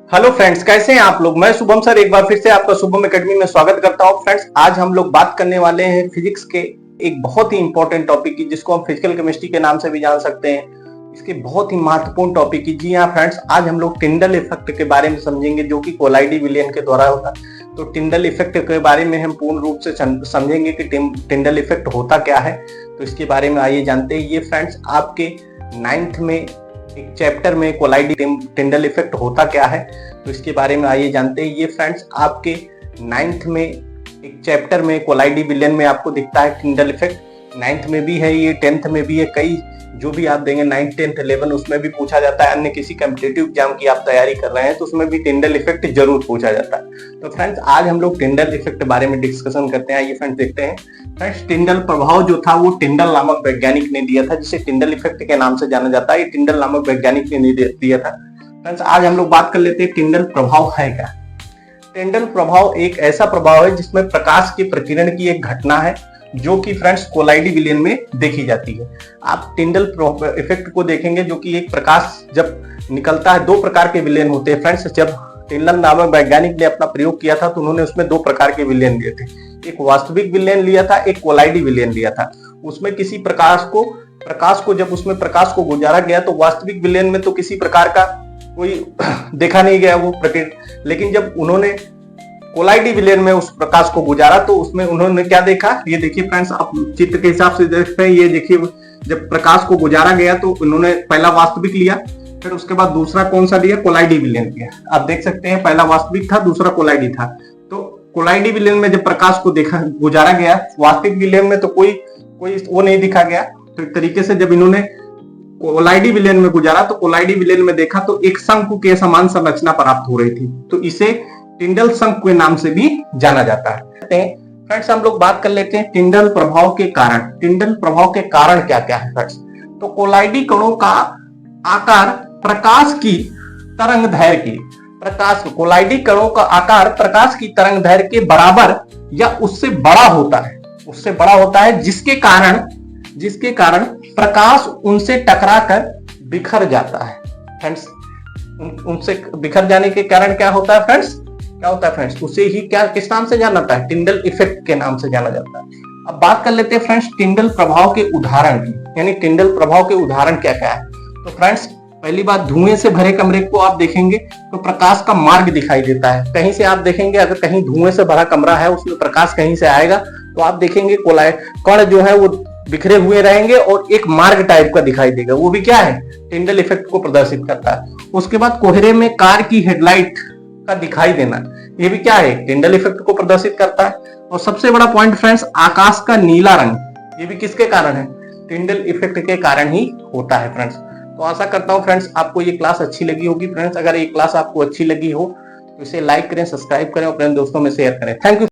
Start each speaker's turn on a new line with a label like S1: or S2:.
S1: Hello friends, कैसे हैं आप लोग। मैं शुभम सर एक बार फिर से आपका शुभम एकेडमी में स्वागत करता हूं। फ्रेंड्स, आज हम लोग बात करने वाले हैं फिजिक्स के एक बहुत ही इंपॉर्टेंट टॉपिक की, जिसको हम फिजिकल केमिस्ट्री के नाम से भी जान सकते हैं। इसके बहुत ही महत्वपूर्ण टॉपिक की। जी हाँ फ्रेंड्स, आज हम लोग टिंडल इफेक्ट के बारे में समझेंगे, जो कि कोलाइडी विलियन के द्वारा होता है। तो टिंडल इफेक्ट के बारे में हम पूर्ण रूप से समझेंगे कि टिंडल इफेक्ट होता क्या है। तो इसके बारे में आइए जानते हैं। ये फ्रेंड्स आपके 9th में एक चैप्टर में कोलाइडी टिंडल इफेक्ट होता क्या है, तो इसके बारे में आइए जानते हैं। ये फ्रेंड्स आपके 9th में एक चैप्टर में कोलाइडी विलियन में आपको दिखता है टिंडल इफेक्ट। 9th में भी है, ये 10th में भी है। कई जो भी आप देंगे 9th 10th 11 उसमें भी पूछा जाता है। अन्य किसी कॉम्पिटिटिव एग्जाम की आप तैयारी कर रहे हैं तो उसमें भी टिंडल इफेक्ट जरूर पूछा जाता है। तो फ्रेंड्स, आज हम लोग टिंडल इफेक्ट के बारे में डिस्कशन करते हैं। आइए फ्रेंड्स देखते हैं। फ्रेंड्स, टिंडल प्रभाव जो था वो टिंडल नामक वैज्ञानिक ने दिया था, जिसे टिंडल इफेक्ट के नाम से जाना जाता है। ये टिंडल नामक वैज्ञानिक ने दिया था। फ्रेंड्स, आज हम लोग बात कर लेते हैं टिंडल प्रभाव है क्या। टिंडल प्रभाव एक ऐसा प्रभाव है जिसमें प्रकाश के प्रकीर्णन की एक घटना है, जो कि फ्रेंड्स कोलाइडी विलियन में देखी जाती है। आप टिंडल इफेक्ट को देखेंगे, जो कि एक प्रकाश जब निकलता है, दो प्रकार के विलियन होते हैं। फ्रेंड्स, जब टिंडल नामक वैज्ञानिक ने अपना प्रयोग किया था तो उन्होंने उसमें दो प्रकार के विलियन लिए थे। एक वास्तविक विलियन लिया था, एक कोलाइडी विलियन लिया था। उसमें किसी प्रकाश को जब उसमें प्रकाश को गुजारा गया तो वास्तविक विलियन में तो किसी प्रकार का कोई देखा नहीं गया वो प्रकृति। लेकिन जब उन्होंने कोलाइडी विलियन में उस प्रकाश को गुजारा तो उसमें उन्होंने क्या देखा, ये देखिए फ्रेंड्स, आप चित्र के हिसाब से देखते हैं। ये देखिए, जब प्रकाश को गुजारा गया तो उन्होंने पहला वास्तविक लिया, फिर उसके बाद दूसरा कौन सा लिया, कोलाइडी विलियन लिया। आप देख सकते हैं, पहला वास्तविक था, दूसरा कोलाइडी था। तो कोलाइडी विलियन में जब प्रकाश को गुजारा गया, वास्तविक विलियन में तो कोई वो नहीं दिखा गया। तो एक तरीके से जब इन्होंने कोलाइडी विलियन में गुजारा तो कोलाइडी विलियन में देखा तो एक शंकु के समान संरचना प्राप्त हो रही थी। तो इसे टिंडल शंकु के नाम से भी जाना जाता है। फ्रेंड्स, हम लोग बात कर लेते हैं टिंडल प्रभाव के कारण। टिंडल प्रभाव के कारण क्या क्या है फ्रेंड्स। तो कोलाइडी कणों का आकार प्रकाश की तरंग दैर्घ्य की कोलाइडी कणों का आकार प्रकाश की तरंग दैर्घ्य के बराबर या उससे बड़ा होता है, जिसके कारण प्रकाश उनसे टकराकर बिखर जाता है। फ्रेंड्स, उनसे बिखर जाने के कारण क्या होता है फ्रेंड्स, उसे ही किस नाम से जाना जाता है, टिंडल इफेक्ट के नाम से जाना जाता है। अब बात कर लेते हैं फ्रेंड्स टिंडल प्रभाव के उदाहरण की, यानी टिंडल प्रभाव के उदाहरण क्या क्या है। तो फ्रेंड्स, पहली बात, धुएं से भरे कमरे को आप देखेंगे तो प्रकाश का मार्ग दिखाई देता है। कहीं से आप देखेंगे, अगर कहीं धुएं से भरा कमरा है, उसमें प्रकाश कहीं से आएगा तो आप देखेंगे कण जो है वो बिखरे हुए रहेंगे और एक मार्ग टाइप का दिखाई देगा। वो भी क्या है, टिंडल इफेक्ट को प्रदर्शित करता है। उसके बाद कोहरे में कार की हेडलाइट का दिखाई देना, ये भी क्या है, टिंडल इफेक्ट को प्रदर्शित करता है। और सबसे बड़ा पॉइंट फ्रेंड्स, आकाश का नीला रंग, ये भी किसके कारण है, टिंडल इफेक्ट के कारण ही होता है फ्रेंड्स। तो आशा करता हूं फ्रेंड्स आपको ये क्लास अच्छी लगी होगी। फ्रेंड्स, अगर ये क्लास आपको अच्छी लगी हो तो इसे लाइक करें, सब्सक्राइब करें और अपने दोस्तों में शेयर करें। Thank you.